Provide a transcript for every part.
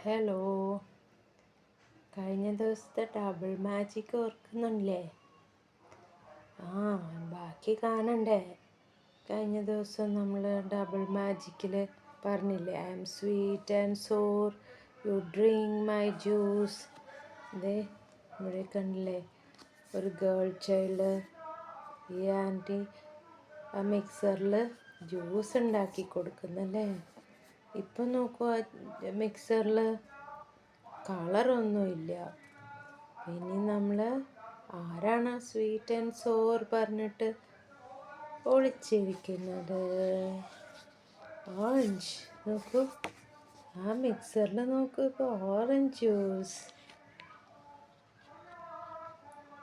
Hello, കഴിഞ്ഞ ദിവസത്തെ double magic ഓർക്കുന്നില്ലേ? ബാക്കി കാണണ്ടേ? കഴിഞ്ഞ ദിവസം നമ്മൾ ഡബിൾ മാജിക്കിൽ പറഞ്ഞില്ലേ, I'm sweet and sour, you drink my juice. ഇതേ ഇവിടെ കണ്ടില്ലേ, ഒരു ഗേൾ ചൈൽഡ് ഈ ആൻറ്റി ആ മിക്സറിൽ ജ്യൂസ് ഉണ്ടാക്കി കൊടുക്കുന്നല്ലേ. ഇപ്പം നോക്കൂ, മിക്സറിൽ കളറൊന്നുമില്ല. ഇനി നമ്മൾ ആരാണ് സ്വീറ്റ് ആൻഡ് സോർ പറഞ്ഞിട്ട് ഒളിച്ചിരിക്കുന്നത്? ഓറഞ്ച്. നോക്കൂ, ആ മിക്സറിൽ നോക്കൂ, ഇപ്പോൾ ഓറഞ്ച് ജ്യൂസ്.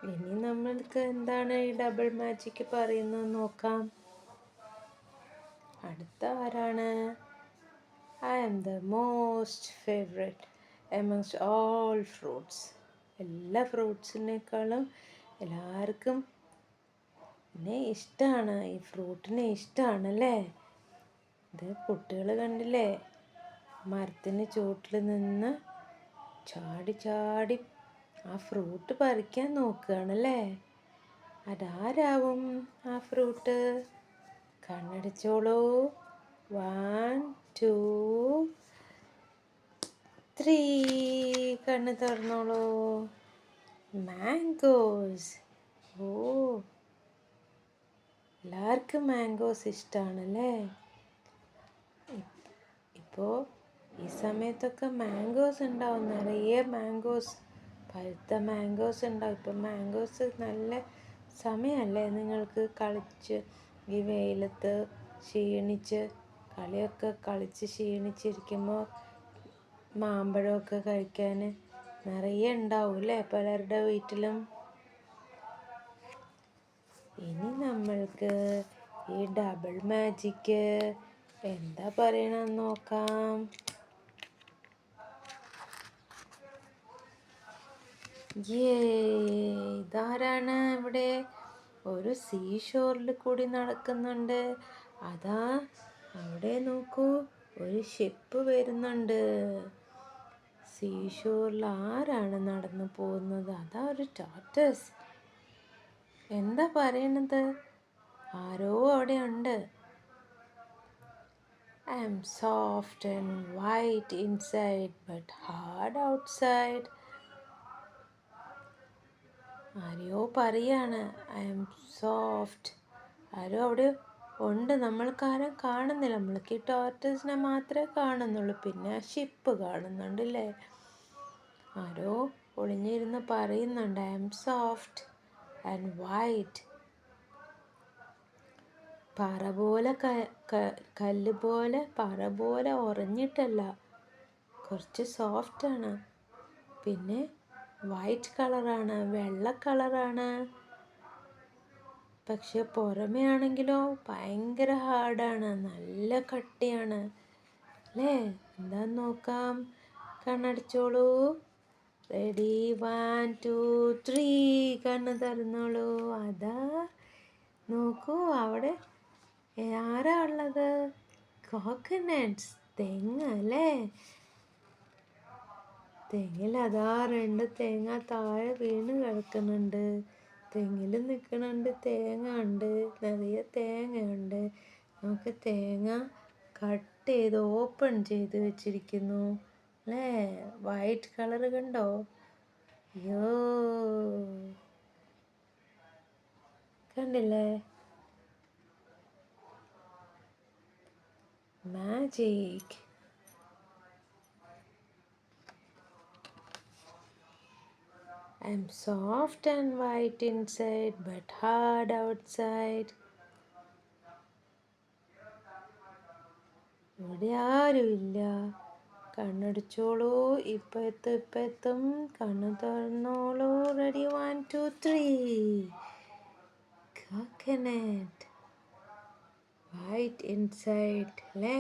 ഇനി നമ്മൾക്ക് എന്താണ് ഈ ഡബിൾ മാജിക് പറയുന്നത് നോക്കാം. അടുത്ത ആരാണ്? I am the most favorite amongst all fruits. എല്ലാ ഫ്രൂട്ട്സിനേക്കാളും എല്ലാവർക്കും എന്നെ ഇഷ്ടമാണ്, ഈ ഫ്രൂട്ടിനെ ഇഷ്ടമാണല്ലേ. ഇത് കുട്ടികൾ കണ്ടില്ലേ, മരത്തിന് ചുവട്ടിൽ നിന്ന് ചാടി ചാടി ആ ഫ്രൂട്ട് പറിക്കാൻ നോക്കുകയാണല്ലേ. അതാരാവും ആ ഫ്രൂട്ട്? കണ്ണടിച്ചോളൂ. 1, 2, 3. കണ്ണ് തുറന്നോളൂ. മാംഗോസ്. ഓ, എല്ലാവർക്കും മാംഗോസ് ഇഷ്ടമാണല്ലേ. ഇപ്പോൾ ഈ സമയത്തൊക്കെ മാംഗോസ് ഉണ്ടാവും, നിറയെ മാംഗോസ്, പഴുത്ത മാംഗോസ് ഉണ്ടാവും. ഇപ്പം മാംഗോസ് നല്ല സമയമല്ലേ നിങ്ങൾക്ക് കളിച്ച് ഈ വെയിലത്ത് ക്ഷീണിച്ച് കളിയൊക്കെ കളിച്ച് ക്ഷീണിച്ചിരിക്കുമ്പോൾ മാമ്പഴമൊക്കെ കഴിക്കാൻ നിറയെ ഉണ്ടാവും അല്ലേ പലരുടെ വീട്ടിലും. ഇനി നമ്മൾക്ക് ഈ ഡബിൾ മാജിക്ക് എന്താ പറയണമെന്ന് നോക്കാം. ഇതാരാണ് ഇവിടെ? ഒരു സീഷോറിൽ കൂടി നടക്കുന്നുണ്ട്. അതാ അവിടെ നോക്കൂ, ഒരു ഷിപ്പ് വരുന്നുണ്ട്. സീഷോറിൽ ആരാണ് നടന്നു പോകുന്നത്? അതാ ഒരു ടോർട്ടോയ്സ്. എന്താ പറയണത്? ആരോ അവിടെ ഉണ്ട്. I am soft and white inside but hard outside. ആരെയോ പറയാണ് ഐ ആം സോഫ്റ്റ്. ആരോ അവിടെ ഉണ്ട്, നമ്മൾക്കാരും കാണുന്നില്ല. നമ്മൾക്ക് ഈ ടോർട്ടോയ്സിനെ മാത്രമേ കാണുന്നുള്ളൂ, പിന്നെ ആ ഷിപ്പ് കാണുന്നുണ്ടല്ലേ. ആരോ ഒളിഞ്ഞിരുന്ന് പറയുന്നുണ്ട് I am soft and white. പറ പോലെ കല്ല് പോലെ പറ പോലെ ഉറഞ്ഞിട്ടല്ല, കുറച്ച് സോഫ്റ്റാണ്. പിന്നെ വൈറ്റ് കളറാണ്, വെള്ള കളറാണ്. പക്ഷെ പുറമേ ആണെങ്കിലോ ഭയങ്കര ഹാർഡാണ്, നല്ല കട്ടിയാണ് അല്ലേ. എന്താന്ന് നോക്കാം. കണ്ണടിച്ചോളൂ. റെഡി, 1, 2, 3. കണ്ണ് തുറന്നോളൂ. അതാ നോക്കൂ, അവിടെ ആരാ ഉള്ളത്? കോക്കനട്ട്സ്, തെങ്ങ് അല്ലേ. തെങ്ങിൽ അതാ 2 തേങ്ങ താഴെ വീണ് കിടക്കുന്നുണ്ട്. തെങ്ങിൽ നിൽക്കുന്നുണ്ട്, തേങ്ങ ഉണ്ട്, നിറയെ തേങ്ങയുണ്ട്. നമുക്ക് തേങ്ങ കട്ട് ചെയ്ത് ഓപ്പൺ ചെയ്ത് വെച്ചിരിക്കുന്നു അല്ലേ. വൈറ്റ് കളർ കണ്ടോ? അയ്യോ, കണ്ടില്ലേ? Magic. I'm soft and white inside but hard outside. ഇവിടെ ആരുമില്ല. കണ്ണടിച്ചോളൂ. ഇപ്പം എത്തും. കണ്ണ് തുറന്നോളൂ. റെഡി, 1, 2, 3. കോക്കനട്ട്, വൈറ്റ് ഇൻസൈഡ് അല്ലേ.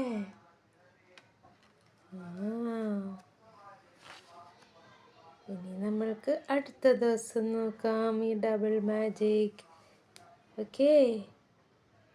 ഇനി നമ്മൾക്ക് അടുത്ത ദിവസം നോക്കാം ഈ ഡബിൾ മാജിക്. ഓക്കേ.